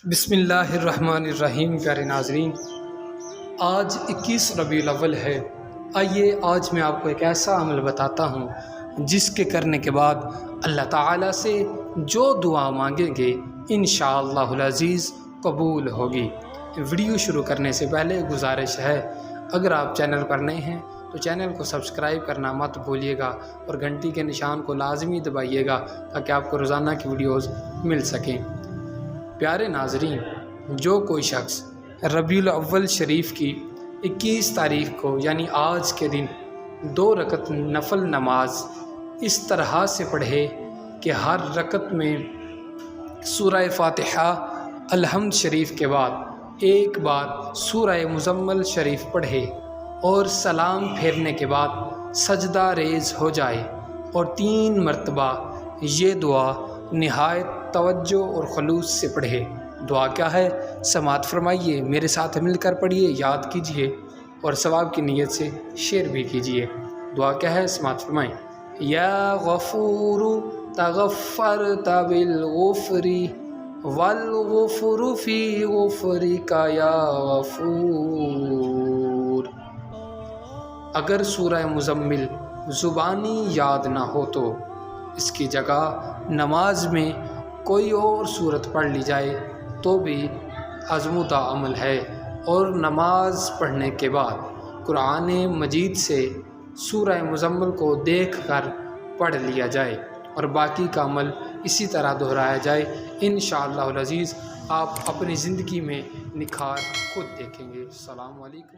بسم اللہ الرحمن الرحیم۔ پیارے ناظرین، آج 21 ربیع الاول ہے۔ آئیے آج میں آپ کو ایک ایسا عمل بتاتا ہوں جس کے کرنے کے بعد اللہ تعالیٰ سے جو دعا مانگیں گے انشاءاللہ العزیز قبول ہوگی۔ ویڈیو شروع کرنے سے پہلے گزارش ہے، اگر آپ چینل پر نئے ہیں تو چینل کو سبسکرائب کرنا مت بھولیے گا اور گھنٹی کے نشان کو لازمی دبائیے گا تاکہ آپ کو روزانہ کی ویڈیوز مل سکیں۔ پیارے ناظرین، جو کوئی شخص ربیع الاول شریف کی 21 تاریخ کو یعنی آج کے دن 2 رکعت نفل نماز اس طرح سے پڑھے کہ ہر رکعت میں سورہ فاتحہ الحمد شریف کے بعد ایک بار سورہ مزمل شریف پڑھے اور سلام پھیرنے کے بعد سجدہ ریز ہو جائے اور 3 مرتبہ یہ دعا نہایت توجہ اور خلوص سے پڑھے۔ دعا کیا ہے؟ سماعت فرمائیے، میرے ساتھ مل کر پڑھیے، یاد کیجیے اور ثواب کی نیت سے شیئر بھی کیجیے۔ دعا کیا ہے؟ سماعت فرمائیں۔ یا غفور تغفرت بالغفر والغفر فی غفرک یا غفور۔ اگر سورہ مزمل زبانی یاد نہ ہو تو اس کی جگہ نماز میں کوئی اور صورت پڑھ لی جائے تو بھی آزمودہ عمل ہے، اور نماز پڑھنے کے بعد قرآن مجید سے سورہ مزمل کو دیکھ کر پڑھ لیا جائے اور باقی کا عمل اسی طرح دہرایا جائے۔ انشاءاللہ العزیز آپ اپنی زندگی میں نکھار خود دیکھیں گے۔ السلام علیکم۔